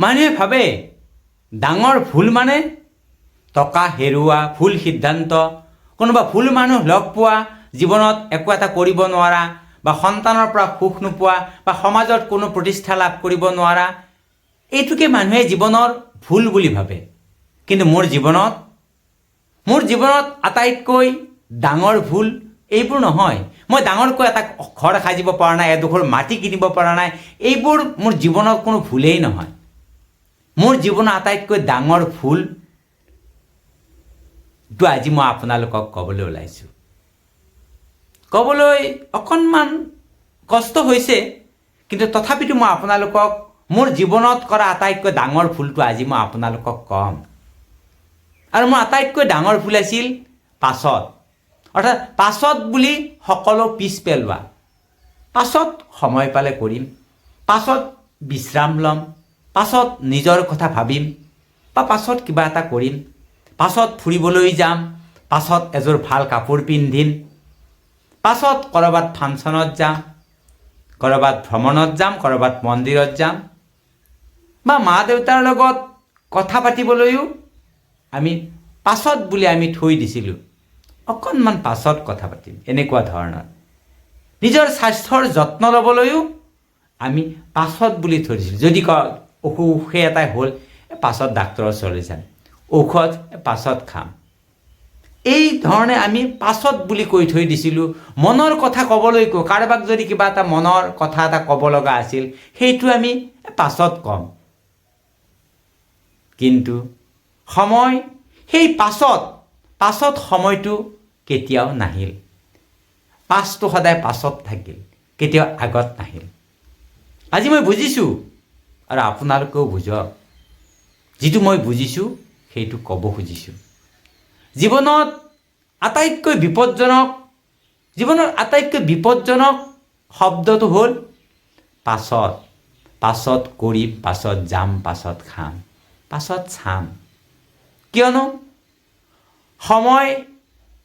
মানুহে ভাবে ডাঙৰ ভুল মানে টকা হেৰুৱা, ভুল সিদ্ধান্ত, কোনোবা ভুল মানুহ লগ পোৱা, জীৱনত একো এটা কৰিব নোৱাৰা, বা সন্তানৰ পৰা সুখ নোপোৱা, বা সমাজত কোনো প্ৰতিষ্ঠা লাভ কৰিব নোৱাৰা, এইটোকে মানুহে জীৱনৰ ভুল বুলি ভাবে। কিন্তু মোৰ জীৱনত আটাইতকৈ ডাঙৰ ভুল এইবোৰ নহয়। মই ডাঙৰকৈ এটা ঘৰ সাজিব পৰা নাই, এডোখৰ মাটি কিনিব পৰা নাই, এইবোৰ মোৰ জীৱনৰ কোনো ভুলেই নহয়। মোৰ জীৱনৰ আটাইতকৈ ডাঙৰ ভুলটো আজি মই আপোনালোকক ক'বলৈ ওলাইছোঁ। ক'বলৈ অকণমান কষ্ট হৈছে, কিন্তু তথাপিতো মই আপোনালোকক মোৰ জীৱনত কৰা আটাইতকৈ ডাঙৰ ভুলটো আজি মই আপোনালোকক ক'ম। আৰু মোৰ আটাইতকৈ ডাঙৰ ভুল আছিল পাছত, অৰ্থাৎ পাছত বুলি সকলো পিছ পেলোৱা। পাছত সময় পালে কৰিম, পাছত বিশ্ৰাম ল'ম, পাছত নিজৰ কথা ভাবিম, বা পাছত কিবা এটা কৰিম, পাছত ফুৰিবলৈ যাম, পাছত এযোৰ ভাল কাপোৰ পিন্ধিম, পাছত ক'ৰবাত ফাংচনত যাম, ক'ৰবাত ভ্ৰমণত যাম, ক'ৰবাত মন্দিৰত যাম, বা মা দেউতাৰ লগত কথা পাতিবলৈও আমি পাছত বুলি আমি থৈ দিছিলোঁ, অকণমান পাছত কথা পাতিম, এনেকুৱা ধৰণৰ। নিজৰ স্বাস্থ্যৰ যত্ন ল'বলৈও আমি পাছত বুলি থৈ দিছিলোঁ। যদি অসুখ এটাই হ'ল, পাছত ডাক্তৰৰ ওচৰলৈ যাম, ঔষধ পাছত খাম, এই ধৰণে আমি পাছত বুলি কৈ থৈ দিছিলোঁ। মনৰ কথা ক'বলৈকো, কাৰোবাক যদি কিবা এটা মনৰ কথা এটা ক'ব লগা আছিল, সেইটো আমি পাছত ক'ম। কিন্তু সেই পাছত সময়টো কেতিয়াও নাহিল। পাছটো সদায় পাছত থাকিল, কেতিয়াও আগত নাহিল। আজি মই বুজিছোঁ, আৰু আপোনালোকেও বুজক। যিটো মই বুজিছোঁ সেইটো ক'ব খুজিছোঁ। জীৱনত আটাইতকৈ বিপদজনক শব্দটো হ'ল পাছত কৰিম, পাছত যাম, পাছত খাম, পাছত চাম। কিয়নো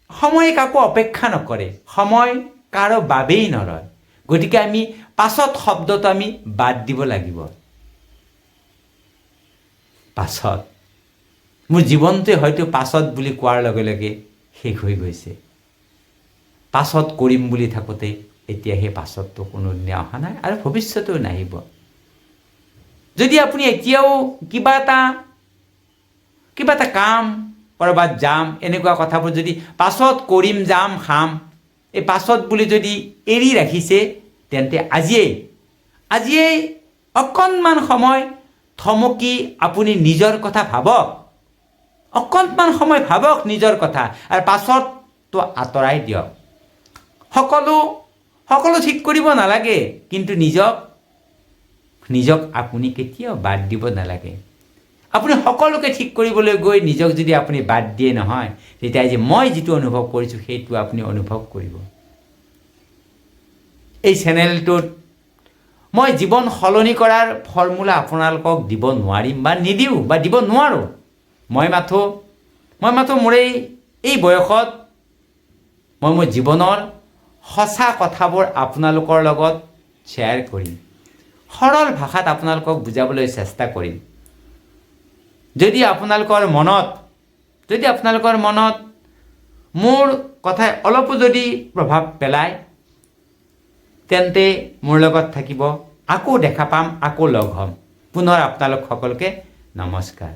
সময় কাকো অপেক্ষা নকৰে, সময় কাৰো বাবেই নৰয়। গতিকে আমি পাছত শব্দটো আমি বাদ দিব লাগিব। পাছত মোৰ জীৱনটোৱে হয়তো পাছত বুলি কোৱাৰ লগে লগে শেষ হৈ গৈছে। পাছত কৰিম বুলি থাকোঁতে এতিয়া সেই পাছতটো কোনো দিনে অহা নাই, আৰু ভৱিষ্যতেও নাহিব। যদি আপুনি এতিয়াও কিবা এটা কাম, ক'ৰবাত যাম, এনেকুৱা কথাবোৰ যদি পাছত কৰিম, যাম, খাম, এই পাছত বুলি যদি এৰি ৰাখিছে, তেন্তে আজিয়েই অকণমান সময় থমকি আপুনি নিজৰ কথা ভাবক। অকণমান সময় ভাবক নিজৰ কথা, আৰু পাছতটো আঁতৰাই দিয়ক। সকলো ঠিক কৰিব নালাগে, কিন্তু নিজক আপুনি কেতিয়াও বাদ দিব নালাগে। আপুনি সকলোকে ঠিক কৰিবলৈ গৈ নিজক যদি আপুনি বাদ দিয়ে নহয়, তেতিয়া যে মই যিটো অনুভৱ কৰিছোঁ সেইটো আপুনি অনুভৱ কৰিব। এই চেনেলটোত মই জীৱন সলনি কৰাৰ ফৰ্মুলা আপোনালোকক দিব নোৱাৰিম, বা নিদিওঁ, বা দিব নোৱাৰোঁ। মই মাথো মোৰ এই বয়সত মই মোৰ জীৱনৰ সঁচা কথাবোৰ আপোনালোকৰ লগত শ্বেয়াৰ কৰিম, সৰল ভাষাত আপোনালোকক বুজাবলৈ চেষ্টা কৰিম। যদি আপোনালোকৰ মনত মোৰ কথাই অলপো যদি প্ৰভাৱ পেলায়, তেন্তে মোৰ লগত থাকিব। আকৌ দেখা পাম, আকৌ লগ হ'ম। পুনৰ আপোনালোক সকলোকে নমস্কাৰ।